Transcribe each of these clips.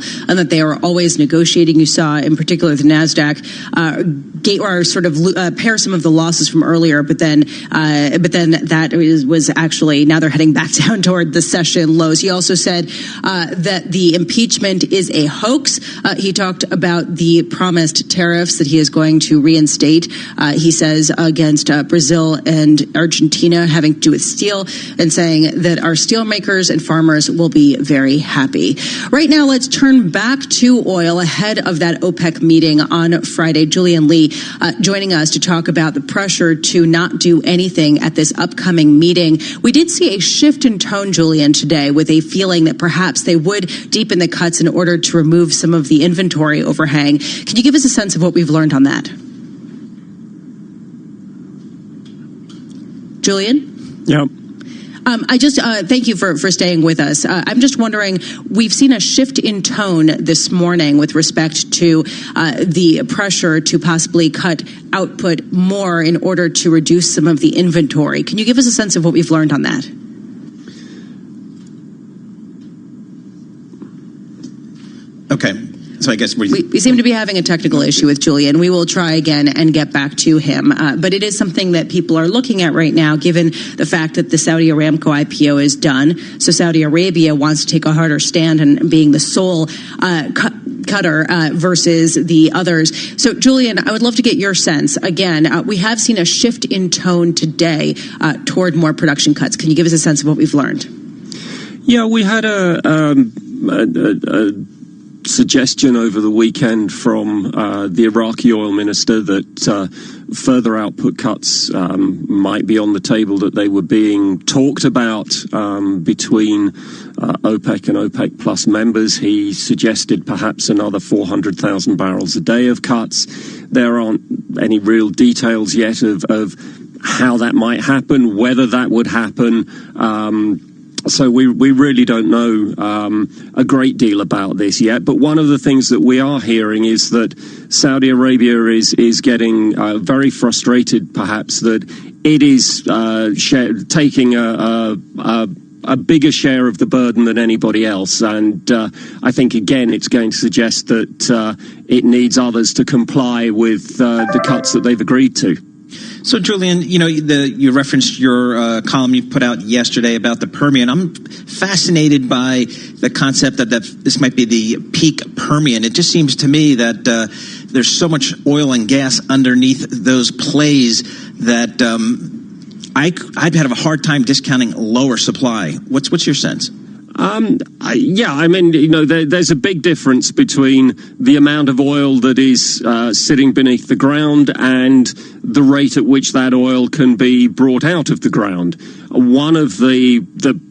steel, and that they are always negotiating. You saw, in particular, the NASDAQ pair some of the losses from earlier, but then that was actually, now they're heading back down toward the session lows. He also said that the impeachment is a hoax. He talked about the promised tariffs that he is going to reinstate. He says against Brazil and Argentina having to do with steel, and saying that our steel makers and farmers will be very happy. Right now, let's turn back to oil ahead of that OPEC meeting on Friday. Julian Lee joining us to talk about the pressure to not do anything at this upcoming meeting. We did see a shift in tone, Julian, today, with a feeling that perhaps they would deepen the cuts in order to remove some of the inventory overhang. Can you give us a sense of what we've learned on that? Julian? Yeah. I just thank you for staying with us. I'm just wondering, we've seen a shift in tone this morning with respect to the pressure to possibly cut output more in order to reduce some of the inventory. Can you give us a sense of what we've learned on that? Okay. So I guess we seem to be having a technical issue with Julian. We will try again and get back to him. But it is something that people are looking at right now, given the fact that the Saudi Aramco IPO is done. So Saudi Arabia wants to take a harder stand and being the sole cutter versus the others. So, Julian, I would love to get your sense. Again, we have seen a shift in tone today toward more production cuts. Can you give us a sense of what we've learned? Yeah, we had a suggestion over the weekend from the Iraqi oil minister that further output cuts might be on the table, that they were being talked about between OPEC and OPEC Plus members. He suggested perhaps another 400,000 barrels a day of cuts. There aren't any real details yet of how that might happen, whether that would happen. So we really don't know a great deal about this yet. But one of the things that we are hearing is that Saudi Arabia is getting very frustrated, perhaps, that it is taking a bigger share of the burden than anybody else. And I think, again, it's going to suggest that it needs others to comply with the cuts that they've agreed to. So, Julian, you referenced your column you put out yesterday about the Permian. I'm fascinated by the concept that this might be the peak Permian. It just seems to me that there's so much oil and gas underneath those plays that I'd have a hard time discounting lower supply. What's your sense? There's a big difference between the amount of oil that is sitting beneath the ground and the rate at which that oil can be brought out of the ground. One of the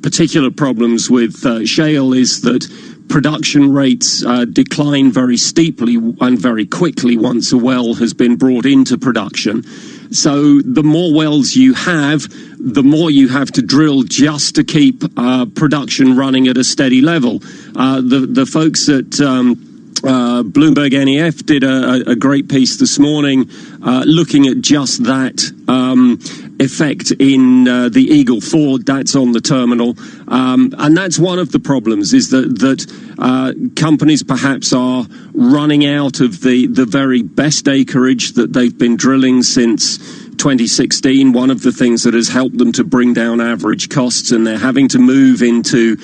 particular problems with shale is that production rates decline very steeply and very quickly once a well has been brought into production. So the more wells you have, the more you have to drill just to keep production running at a steady level. The folks at Bloomberg NEF did a great piece this morning looking at just that effect in the Eagle Ford. That's on the terminal. And that's one of the problems, is that companies perhaps are running out of the very best acreage that they've been drilling since 2016. One of the things that has helped them to bring down average costs, and they're having to move into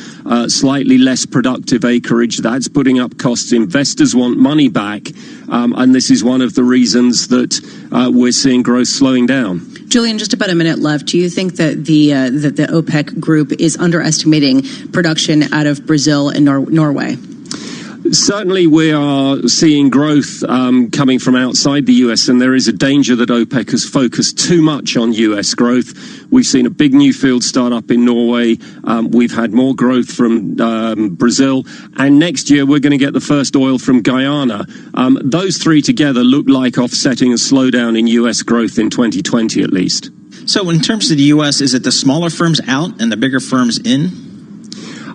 slightly less productive acreage. That's putting up costs. Investors want money back, and this is one of the reasons that we're seeing growth slowing down. Julian, just about a minute left. Do you think that the OPEC group is underestimating production out of Brazil and Norway? Certainly, we are seeing growth coming from outside the U.S., and there is a danger that OPEC has focused too much on U.S. growth. We've seen a big new field start up in Norway. We've had more growth from Brazil, and next year we're going to get the first oil from Guyana. Those three together look like offsetting a slowdown in U.S. growth in 2020 at least. So in terms of the U.S., is it the smaller firms out and the bigger firms in?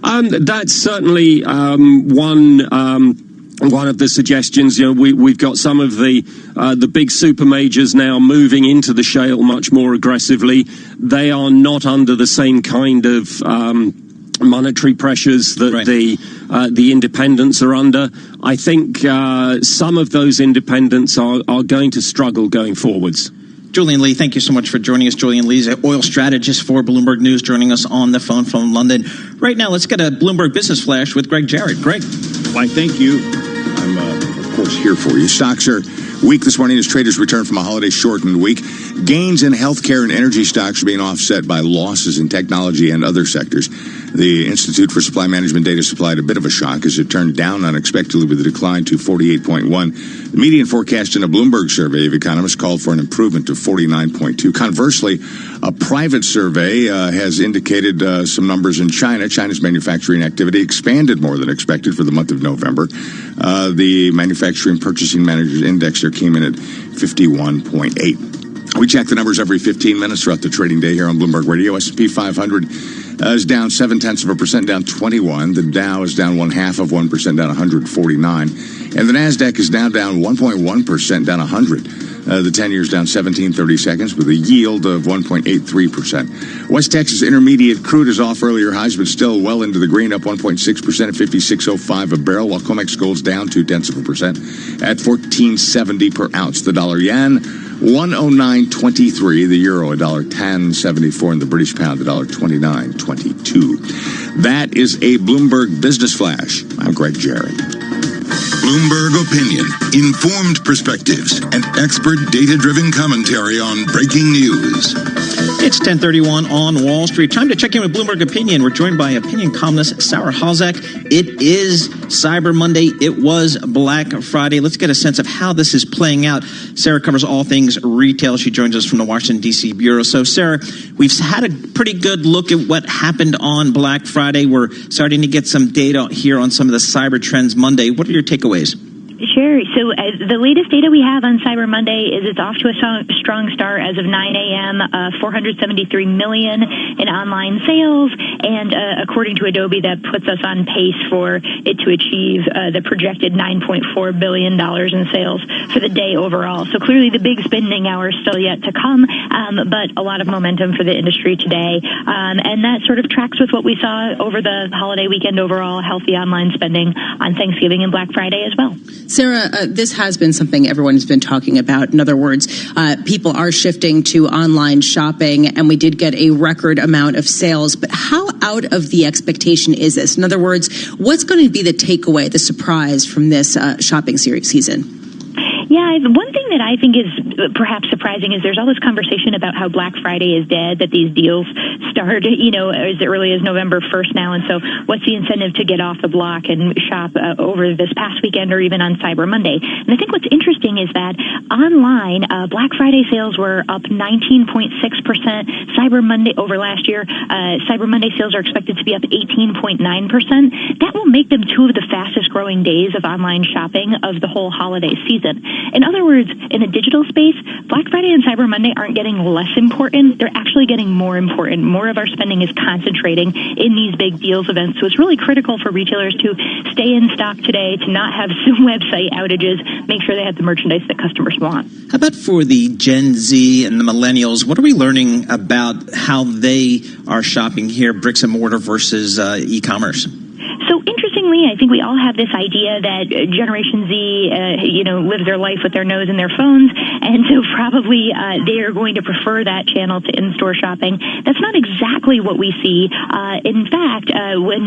That's certainly one of the suggestions. We've got some of the big super majors now moving into the shale much more aggressively. They are not under the same kind of monetary pressures that the the independents are under. I think some of those independents are going to struggle going forwards. Julian Lee, thank you so much for joining us. Julian Lee is an oil strategist for Bloomberg News, joining us on the phone from London. Right now, let's get a Bloomberg Business Flash with Greg Jarrett. Greg. Why, thank you. I'm, of course, here for you. Stocks are weak this morning as traders return from a holiday-shortened week. Gains in healthcare and energy stocks are being offset by losses in technology and other sectors. The Institute for Supply Management data supplied a bit of a shock as it turned down unexpectedly with a decline to 48.1. The median forecast in a Bloomberg survey of economists called for an improvement to 49.2. Conversely, a private survey has indicated some numbers in China. China's manufacturing activity expanded more than expected for the month of November. The Manufacturing Purchasing Managers Index there came in at 51.8. We check the numbers every 15 minutes throughout the trading day here on Bloomberg Radio. S&P 500 is down 0.7%, down 21. The Dow is down 0.5%, down 149. And the NASDAQ is now down 1.1%, down 100. The 10-year is down 17.30 seconds with a yield of 1.83%. West Texas Intermediate crude is off earlier highs, but still well into the green, up 1.6% at 56.05 a barrel, while COMEX gold's down 0.2% at 14.70 per ounce. The dollar yen, 109.23. The euro, $1.10.74, and the British pound, $1.29.22. That is a Bloomberg Business Flash. I'm Greg Jarrett. Bloomberg Opinion, informed perspectives, and expert data-driven commentary on breaking news. It's 10:31 on Wall Street. Time to check in with Bloomberg Opinion. We're joined by opinion columnist Sarah Halzack. It is Cyber Monday. It was Black Friday. Let's get a sense of how this is playing out. Sarah covers all things retail. She joins us from the Washington, D.C. Bureau. So, Sarah, we've had a pretty good look at what happened on Black Friday. We're starting to get some data here on some of the cyber trends Monday. What are your takeaways? Sure. So the latest data we have on Cyber Monday is it's off to a strong start as of 9 a.m., 473 million in online sales. And according to Adobe, that puts us on pace for it to achieve the projected $9.4 billion in sales for the day overall. So clearly the big spending hours still yet to come, but a lot of momentum for the industry today. And that sort of tracks with what we saw over the holiday weekend overall, healthy online spending on Thanksgiving and Black Friday as well. Sarah, this has been something everyone's been talking about. In other words, people are shifting to online shopping, and we did get a record amount of sales. But how out of the expectation is this? In other words, what's going to be the takeaway, the surprise from this shopping season? Yeah, one thing that I think is perhaps surprising is there's all this conversation about how Black Friday is dead, that these deals start, as early as November 1st now. And so what's the incentive to get off the block and shop over this past weekend or even on Cyber Monday? And I think what's interesting is that online, Black Friday sales were up 19.6%. Cyber Monday over last year, Cyber Monday sales are expected to be up 18.9%. That will make them two of the fastest growing days of online shopping of the whole holiday season. In other words, in the digital space, Black Friday and Cyber Monday aren't getting less important. They're actually getting more important. More of our spending is concentrating in these big deals events. So it's really critical for retailers to stay in stock today, to not have some website outages, make sure they have the merchandise that customers want. How about for the Gen Z and the millennials? What are we learning about how they are shopping here, bricks and mortar versus e-commerce? So interestingly, I think we all have this idea that Generation Z, lives their life with their nose in their phones, and so probably they are going to prefer that channel to in-store shopping. That's not exactly what we see. In fact, when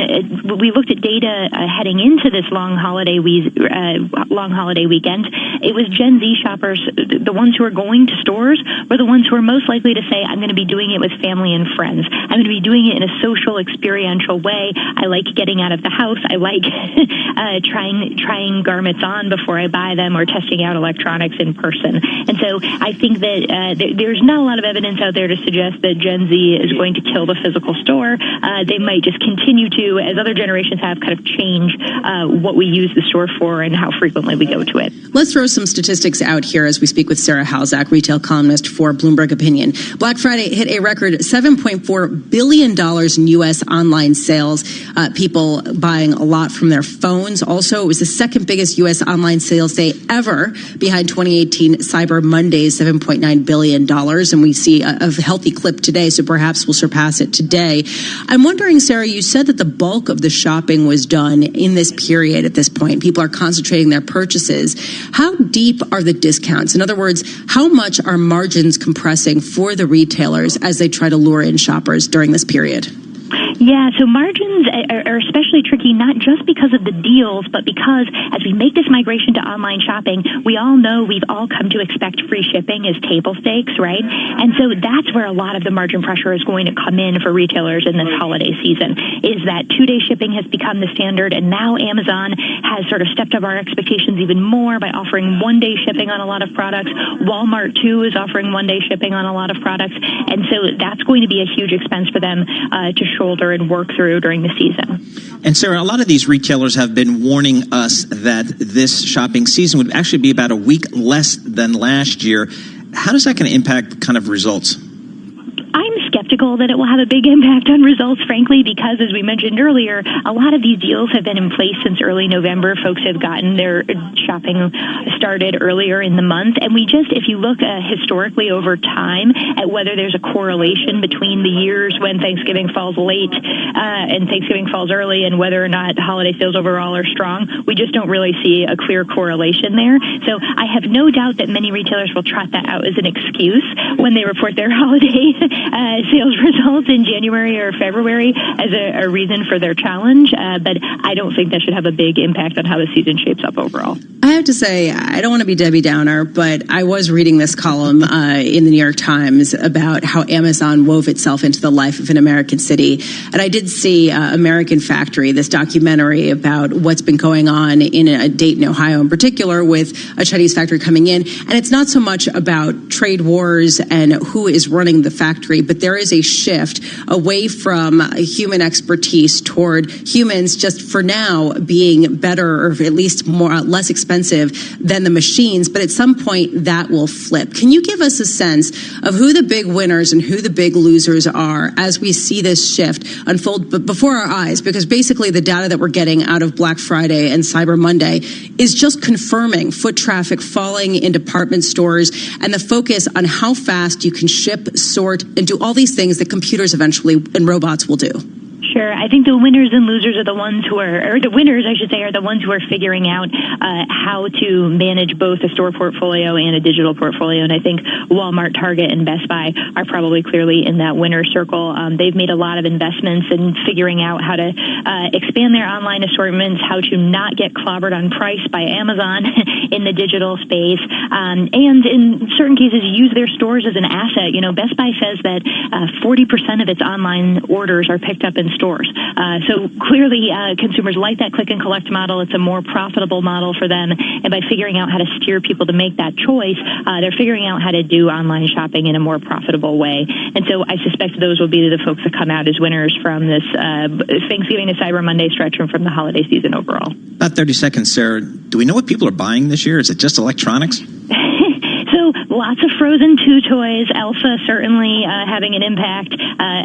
we looked at data heading into this long holiday weekend, it was Gen Z shoppers, the ones who are going to stores, were the ones who are most likely to say, "I'm going to be doing it with family and friends. I'm going to be doing it in a social, experiential way. I like getting out of the house. I like trying garments on before I buy them or testing out electronics in person." And so I think that there's not a lot of evidence out there to suggest that Gen Z is going to kill the physical store. They might just continue to, as other generations have, kind of change what we use the store for and how frequently we go to it. Let's throw some statistics out here as we speak with Sarah Halzack, retail columnist for Bloomberg Opinion. Black Friday hit a record $7.4 billion in U.S. online sales. People buying a lot lot from their phones. Also, it was the second biggest U.S. online sales day ever, behind 2018 Cyber Monday's $7.9 billion. And we see a healthy clip today, so perhaps we'll surpass it today. I'm wondering, Sarah, you said that the bulk of the shopping was done in this period at this point. People are concentrating their purchases. How deep are the discounts? In other words, how much are margins compressing for the retailers as they try to lure in shoppers during this period? Yeah, so margins are especially tricky, not just because of the deals, but because as we make this migration to online shopping, we all know we've all come to expect free shipping as table stakes, right? And so that's where a lot of the margin pressure is going to come in for retailers in this holiday season, is that 2-day shipping has become the standard, and now Amazon has sort of stepped up our expectations even more by offering 1-day shipping on a lot of products. Walmart, too, is offering 1-day shipping on a lot of products, and so that's going to be a huge expense for them to shoulder and work through during the season. And Sarah, a lot of these retailers have been warning us that this shopping season would actually be about a week less than last year. How is that going to impact kind of results? I'm skeptical that it will have a big impact on results, frankly, because, as we mentioned earlier, a lot of these deals have been in place since early November. Folks have gotten their shopping started earlier in the month. And if you look historically over time at whether there's a correlation between the years when Thanksgiving falls late and Thanksgiving falls early and whether or not holiday sales overall are strong, we just don't really see a clear correlation there. So I have no doubt that many retailers will trot that out as an excuse when they report their holiday sales results in January or February as a reason for their challenge, but I don't think that should have a big impact on how the season shapes up overall. I have to say, I don't want to be Debbie Downer, but I was reading this column in the New York Times about how Amazon wove itself into the life of an American city. And I did see American Factory, this documentary about what's been going on in Dayton, Ohio in particular, with a Chinese factory coming in. And it's not so much about trade wars and who is running the factory, but there is a shift away from human expertise toward humans just for now being better or at least less expensive than the machines. But at some point that will flip. Can you give us a sense of who the big winners and who the big losers are as we see this shift unfold before our eyes? Because basically the data that we're getting out of Black Friday and Cyber Monday is just confirming foot traffic falling in department stores and the focus on how fast you can ship, sort, and do all these things that computers eventually and robots will do. Sure. I think the winners and losers are the ones who are the winners, I should say, are the ones who are figuring out how to manage both a store portfolio and a digital portfolio. And I think Walmart, Target, and Best Buy are probably clearly in that winner circle. They've made a lot of investments in figuring out how to expand their online assortments, how to not get clobbered on price by Amazon in the digital space, and in certain cases use their stores as an asset. You know, Best Buy says that 40% of its online orders are picked up in stores. So clearly consumers like that click and collect model. It's a more profitable model for them. And by figuring out how to steer people to make that choice, they're figuring out how to do online shopping in a more profitable way. And so I suspect those will be the folks that come out as winners from this Thanksgiving to Cyber Monday stretch and from the holiday season overall. About 30 seconds, Sarah. Do we know what people are buying this year? Is it just electronics? So lots of Frozen 2 toys, Elsa certainly having an impact,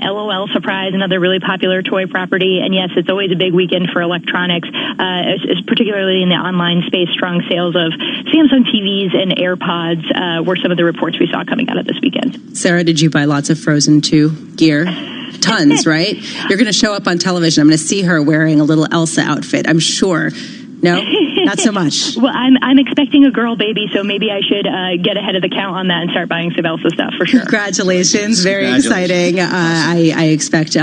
LOL Surprise, another really popular toy property, and yes, it's always a big weekend for electronics, particularly in the online space. Strong sales of Samsung TVs and AirPods were some of the reports we saw coming out of this weekend. Sarah, did you buy lots of Frozen 2 gear? Tons, right? You're going to show up on television. I'm going to see her wearing a little Elsa outfit, I'm sure. No, not so much. Well, I'm expecting a girl baby, so maybe I should get ahead of the count on that and start buying some Elsa stuff for sure. Congratulations. Very exciting. I expect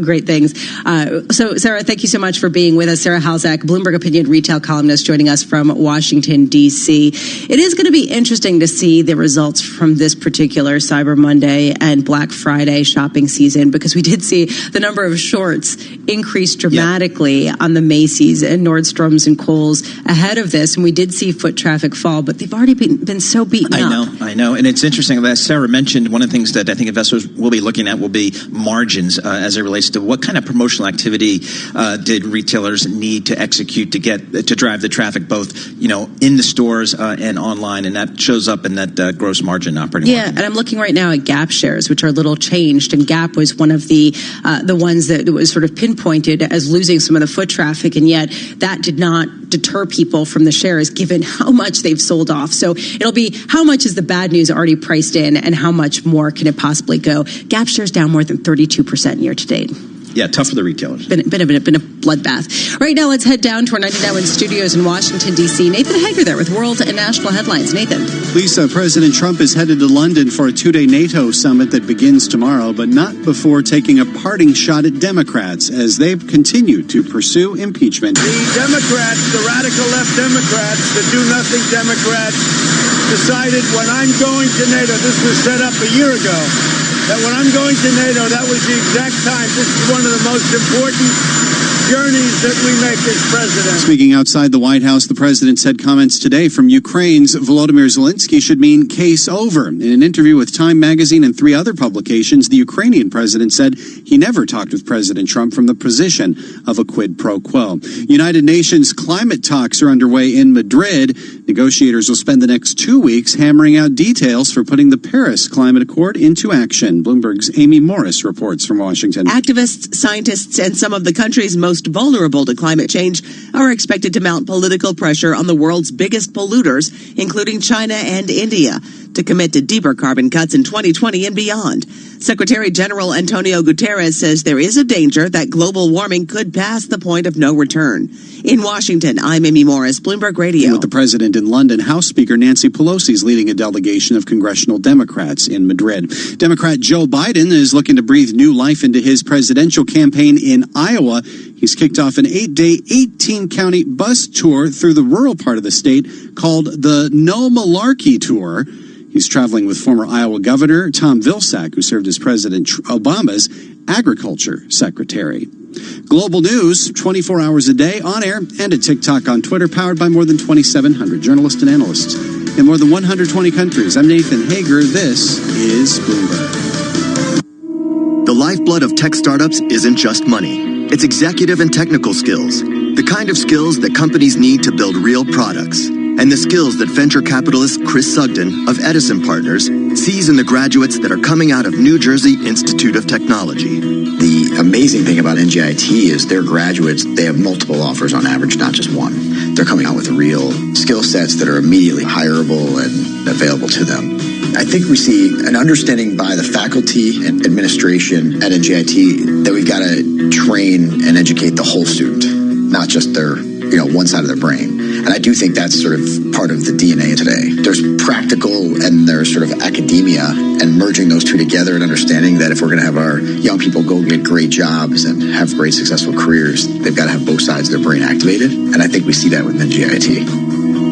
great things. So, Sarah, thank you so much for being with us. Sarah Halzak, Bloomberg Opinion retail columnist, joining us from Washington, D.C. It is going to be interesting to see the results from this particular Cyber Monday and Black Friday shopping season, because we did see the number of shorts increase dramatically on the Macy's and Nordstrom's and Kohl's polls ahead of this, and we did see foot traffic fall, but they've already been so beaten up. I know. And it's interesting, as Sarah mentioned, one of the things that I think investors will be looking at will be margins as it relates to what kind of promotional activity did retailers need to execute to drive the traffic, both in the stores and online, and that shows up in that gross margin, operating margin. And I'm looking right now at Gap shares, which are a little changed, and Gap was one of the ones that was sort of pinpointed as losing some of the foot traffic, and yet that did not deter people from the shares given how much they've sold off. So it'll be how much is the bad news already priced in and how much more can it possibly go. Gap shares down more than 32% year to date. Yeah, tough for the retailers. Been a bloodbath. Right now, let's head down to our 99.1 studios in Washington, D.C. Nathan Hager there with world and national headlines. Nathan. Lisa, President Trump is headed to London for a two-day NATO summit that begins tomorrow, but not before taking a parting shot at Democrats as they continue to pursue impeachment. The Democrats, the radical left Democrats, the do-nothing Democrats, decided when I'm going to NATO, this was set up a year ago, that when I'm going to NATO, that was the exact time. This is one of the most important journeys that we make as president. Speaking outside the White House, the president said comments today from Ukraine's Volodymyr Zelensky should mean case over. In an interview with Time magazine and 3 other publications, the Ukrainian president said he never talked with President Trump from the position of a quid pro quo. United Nations climate talks are underway in Madrid. Negotiators will spend the next 2 weeks hammering out details for putting the Paris Climate Accord into action. Bloomberg's Amy Morris reports from Washington. Activists, scientists, and some of the country's most vulnerable to climate change are expected to mount political pressure on the world's biggest polluters, including China and India, to commit to deeper carbon cuts in 2020 and beyond. Secretary General Antonio Guterres says there is a danger that global warming could pass the point of no return. In Washington, I'm Amy Morris, Bloomberg Radio. With the president in London, House Speaker Nancy Pelosi is leading a delegation of congressional Democrats in Madrid. Democrat Joe Biden is looking to breathe new life into his presidential campaign in Iowa. He's kicked off an 8-day, 18-county bus tour through the rural part of the state called the No Malarkey Tour. He's traveling with former Iowa Governor Tom Vilsack, who served as President Obama's agriculture secretary. Global news, 24 hours a day, on air and at TikTok, on Twitter, powered by more than 2,700 journalists and analysts in more than 120 countries. I'm Nathan Hager. This is Bloomberg. The lifeblood of tech startups isn't just money. It's executive and technical skills, the kind of skills that companies need to build real products. And the skills that venture capitalist Chris Sugden of Edison Partners sees in the graduates that are coming out of New Jersey Institute of Technology. The amazing thing about NJIT is their graduates, they have multiple offers on average, not just one. They're coming out with real skill sets that are immediately hireable and available to them. I think we see an understanding by the faculty and administration at NJIT that we've got to train and educate the whole student, not just their, one side of their brain. And I do think that's sort of part of the DNA today. There's practical and there's sort of academia, and merging those two together and understanding that if we're going to have our young people go get great jobs and have great successful careers, they've got to have both sides of their brain activated. And I think we see that with NJIT.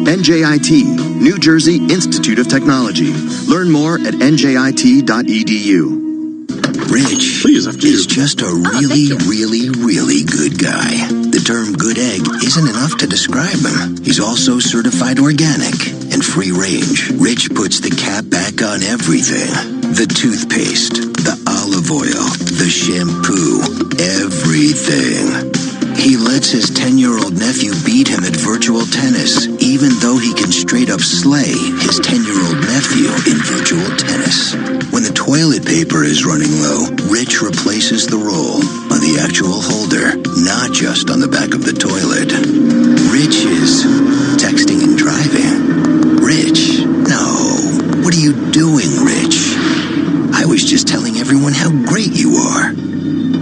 NJIT, New Jersey Institute of Technology. Learn more at njit.edu. Rich is just a really good guy. The term good egg isn't enough to describe him. He's also certified organic and free range. Rich puts the cap back on everything. The toothpaste, the olive oil, the shampoo, everything. He lets his 10-year-old nephew beat him at virtual tennis, even though he can straight up slay his 10-year-old nephew in virtual tennis. When the toilet paper is running low, Rich replaces the roll on the actual holder, not just on the back of the toilet. Rich is texting and driving. Rich, no. What are you doing, Rich? I was just telling everyone how great you are.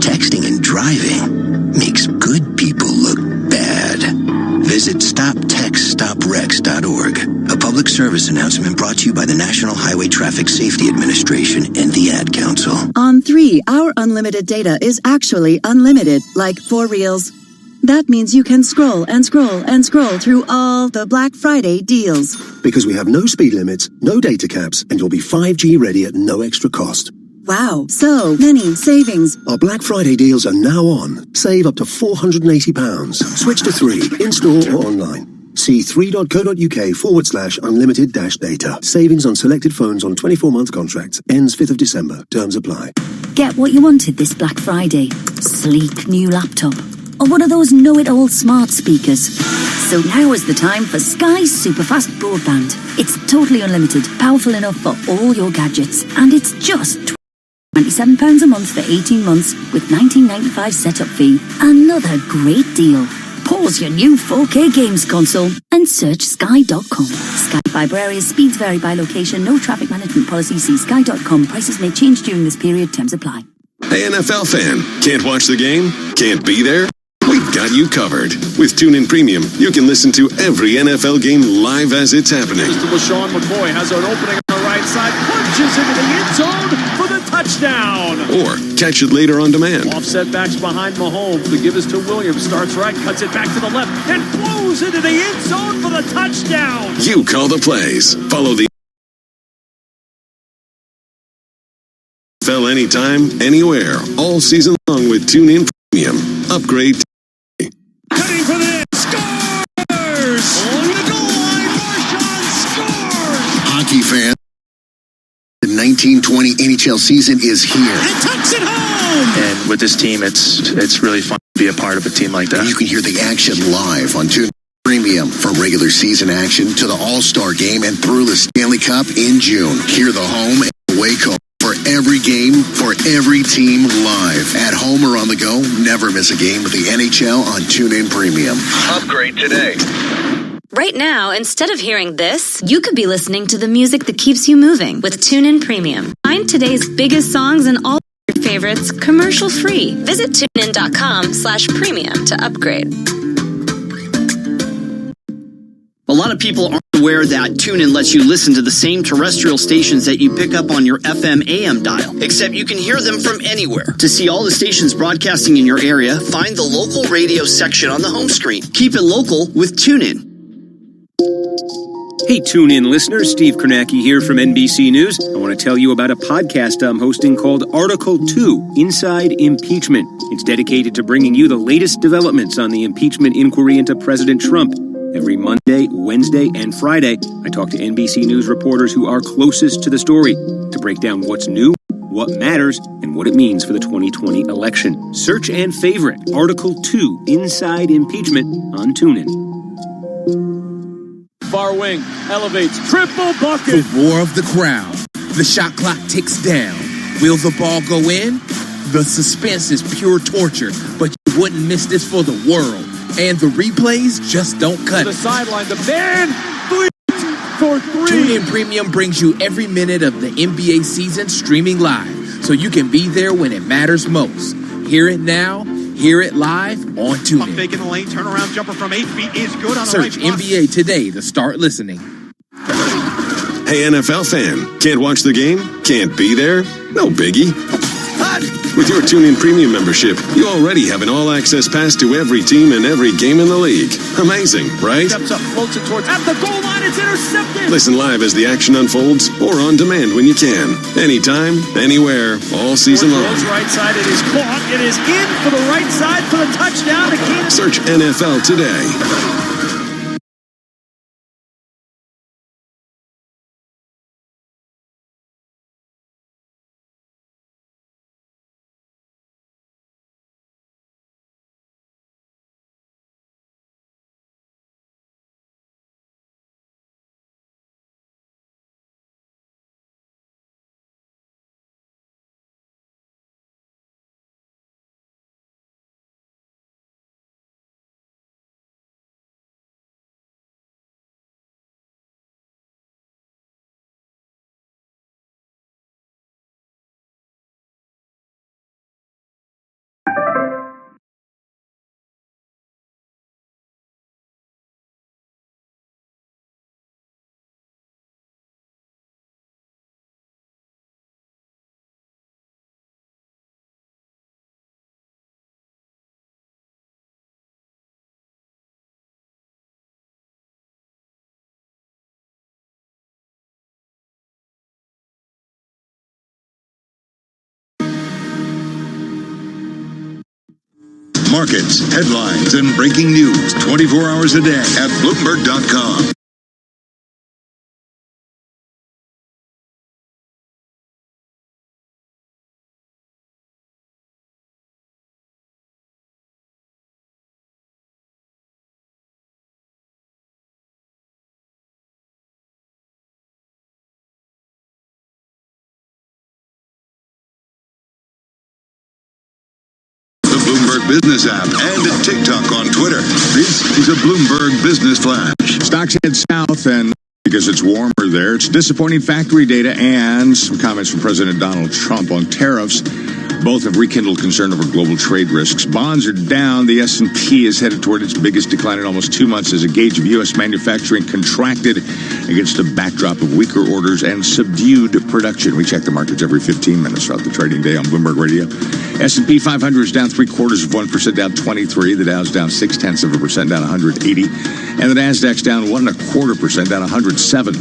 Texting and driving makes good people look bad. Visit StopTextStopWrecks.org. A public service announcement brought to you by the National Highway Traffic Safety Administration and the Ad Council. On 3, our unlimited data is actually unlimited, like 4 reels. That means you can scroll and scroll and scroll through all the Black Friday deals. Because we have no speed limits, no data caps, and you'll be 5G ready at no extra cost. Wow, so many savings. Our Black Friday deals are now on. Save up to £480. Switch to 3, in-store or online. See 3.co.uk/unlimited-data. Savings on selected phones on 24-month contracts. Ends 5th of December. Terms apply. Get what you wanted this Black Friday. Sleek new laptop. Or one of those know-it-all smart speakers. So now is the time for Sky's superfast broadband. It's totally unlimited, powerful enough for all your gadgets. And it's just £27 a month for 18 months with £19.95 setup fee. Another great deal. Pause your new 4K games console and search sky.com. Sky Fibre areas, speeds vary by location, no traffic management policy. See sky.com. Prices may change during this period. Terms apply. Hey, NFL fan, can't watch the game? Can't be there? We've got you covered. With TuneIn Premium, you can listen to every NFL game live as it's happening. LaShawn McCoy has an opening on the right side, punches into the end zone for the touchdown. Or catch it later on demand. Offset backs behind Mahomes. The give is to Williams. Starts right, cuts it back to the left, and blows into the end zone for the touchdown. You call the plays. Follow the NFL anytime, anywhere, all season long with TuneIn Premium. Upgrade. Cutting for the scores! On the goal line, Marshawn scores! Hockey fans, the 1920 NHL season is here. And tucks it home! And with this team, it's really fun to be a part of a team like that. You can hear the action live on TuneIn Premium. From regular season action to the All-Star Game and through the Stanley Cup in June. Hear the home and away call for every game, for every team live. At home or on the go, never miss a game with the NHL on TuneIn Premium. Upgrade today. Right now, instead of hearing this, you could be listening to the music that keeps you moving with TuneIn Premium. Find today's biggest songs and all your favorites commercial-free. Visit TuneIn.com/premium to upgrade. A lot of people aren't aware that TuneIn lets you listen to the same terrestrial stations that you pick up on your FM AM dial, except you can hear them from anywhere. To see all the stations broadcasting in your area, find the local radio section on the home screen. Keep it local with TuneIn. Hey, TuneIn listeners, Steve Kornacki here from NBC News. I want to tell you about a podcast I'm hosting called Article 2, Inside Impeachment. It's dedicated to bringing you the latest developments on the impeachment inquiry into President Trump. Every Monday, Wednesday, and Friday, I talk to NBC News reporters who are closest to the story to break down what's new, what matters, and what it means for the 2020 election. Search and favorite Article 2, Inside Impeachment on TuneIn. Far wing, elevates, triple bucket. The war of the crowd. The shot clock ticks down. Will the ball go in? The suspense is pure torture, but you wouldn't miss this for the world. And the replays just don't cut The it. sideline, the man, for three. TuneIn Premium brings you every minute of the NBA season streaming live, so you can be there when it matters most. Hear it now, hear it live on TuneIn. Fake in the lane, turnaround jumper from 8 feet is good on the Search right block. NBA Today to start listening. Hey, NFL fan, can't watch the game? Can't be there? No biggie. With your TuneIn Premium membership, you already have an all-access pass to every team and every game in the league. Amazing, right? Steps up, floats it towards, at the goal line, it's intercepted. Listen live as the action unfolds or on demand when you can. Anytime, anywhere, all season long. Throws right side, it is caught, it is in for the right side for the touchdown to Keenan. Search NFL today. Markets, headlines, and breaking news 24 hours a day at Bloomberg.com. Bloomberg Business app and at TikTok on Twitter. This is a Bloomberg Business Flash. Stocks head south, and because it's warmer there, it's disappointing factory data and some comments from President Donald Trump on tariffs. Both have rekindled concern over global trade risks. Bonds are down. The S&P is headed toward its biggest decline in almost 2 months as a gauge of U.S. manufacturing contracted against a backdrop of weaker orders and subdued production. We check the markets every 15 minutes throughout the trading day on Bloomberg Radio. S&P 500 is down 0.75%, down 23. The Dow's down 0.6%, down 180. And the Nasdaq's down 1.25%, down 107.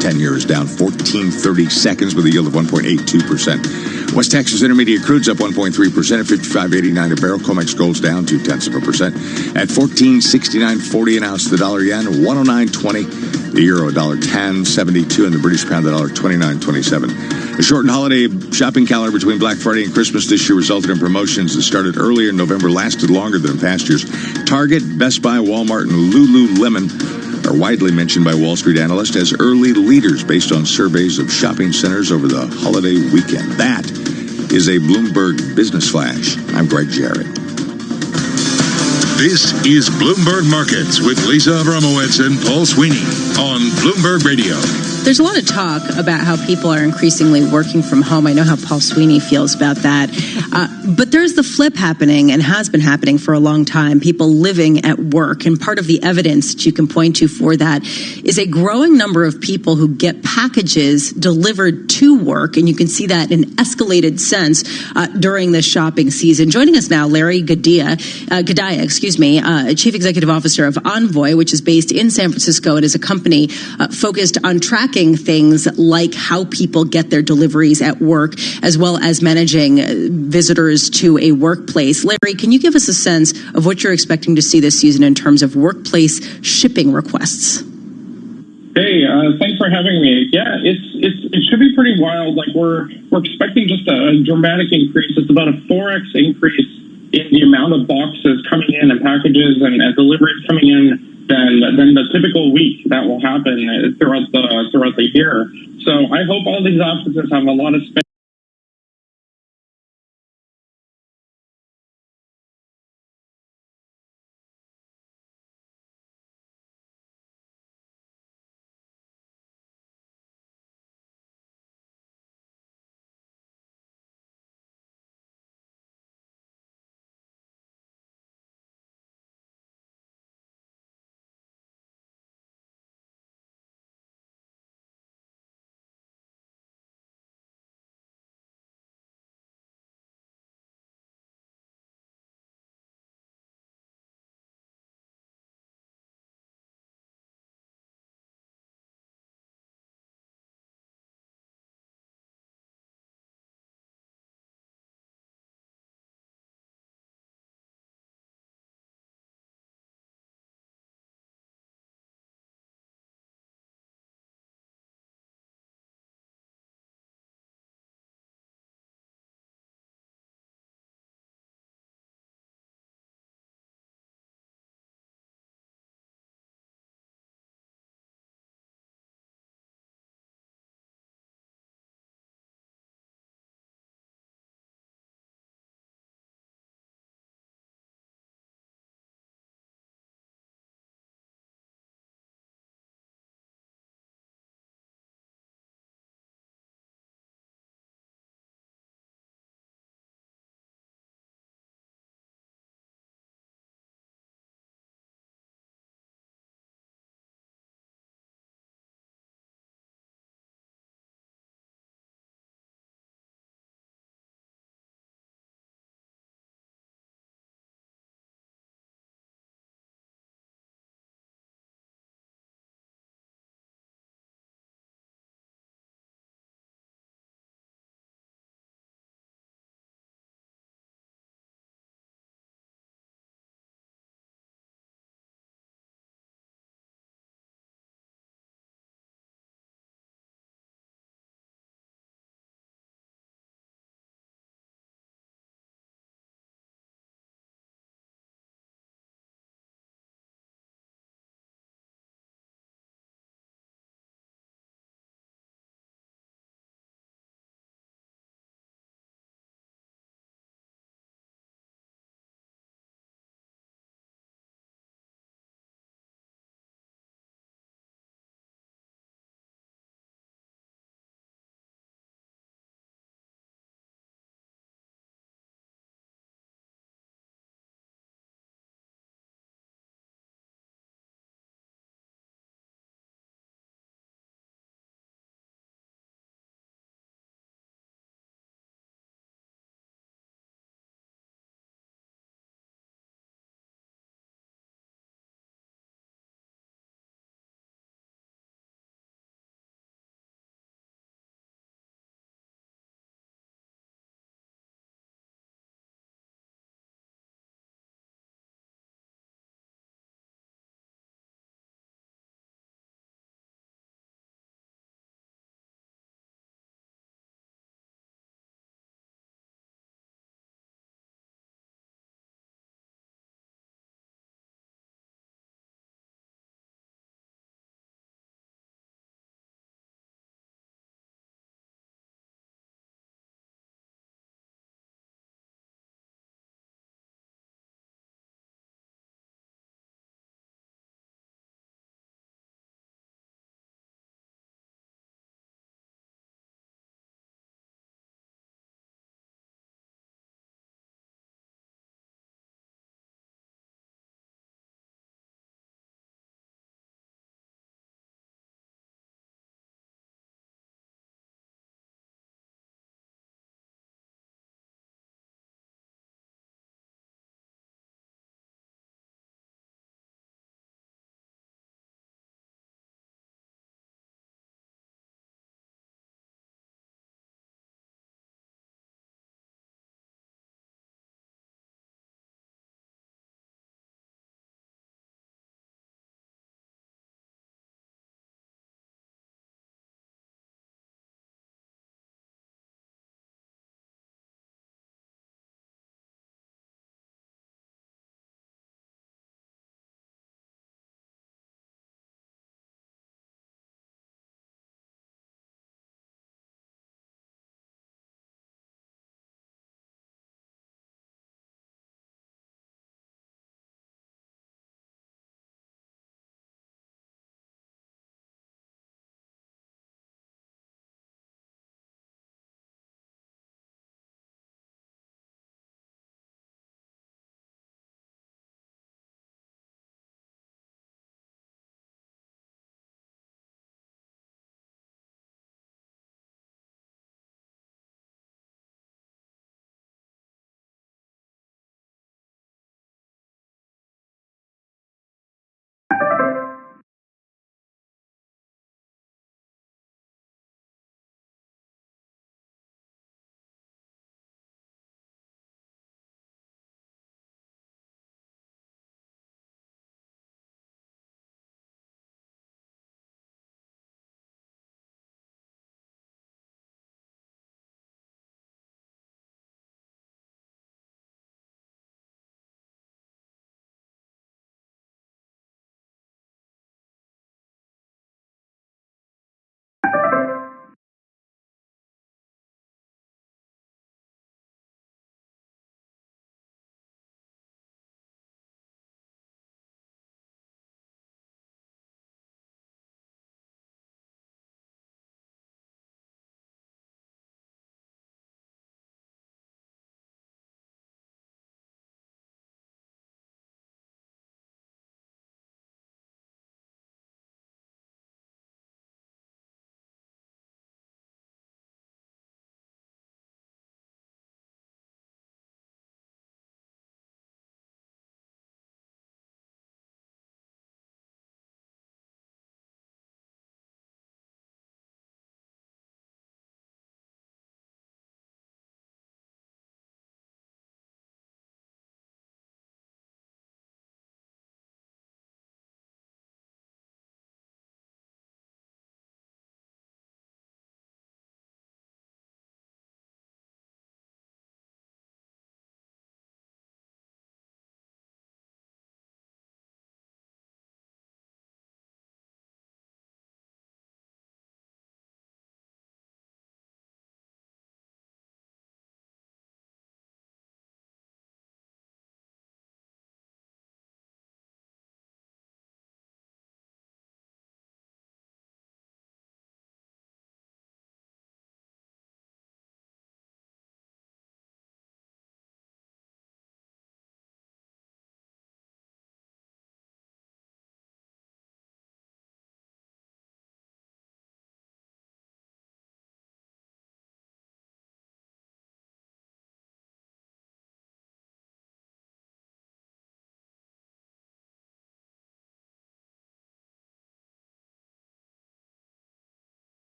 10 years down 14.30 seconds with a yield of 1.82%. West Texas Intermediate crude's up 1.3% at $55.89 a barrel. COMEX gold's down 0.2% at $14.69.40 an ounce. The dollar yen 109.20. The euro $1.10.72 and the British pound $1.29.27. A shortened holiday shopping calendar between Black Friday and Christmas this year resulted in promotions that started earlier in November, lasted longer than in past years. Target, Best Buy, Walmart, and Lululemon are widely mentioned by Wall Street analysts as early leaders based on surveys of shopping centers over the holiday weekend. That is a Bloomberg Business Flash. I'm Greg Jarrett. This is Bloomberg Markets with Lisa Abramowitz and Paul Sweeney on Bloomberg Radio. There's a lot of talk about how people are increasingly working from home. I know how Paul Sweeney feels about that. But there's the flip happening and has been happening for a long time, people living at work. And part of the evidence that you can point to for that is a growing number of people who get packages delivered to work. And you can see that in escalated sense during this shopping season. Joining us now, Larry Gadea, Chief Executive Officer of Envoy, which is based in San Francisco. It is a company focused on tracking things like how people get their deliveries at work, as well as managing visitors to a workplace. Larry, can you give us a sense of what you're expecting to see this season in terms of workplace shipping requests? Hey, thanks for having me. Yeah, it should be pretty wild. Like we're expecting just a dramatic increase. It's about a 4x increase in the amount of boxes coming in and packages and deliveries coming in than the typical week that will happen throughout the year. So I hope all these offices have a lot of space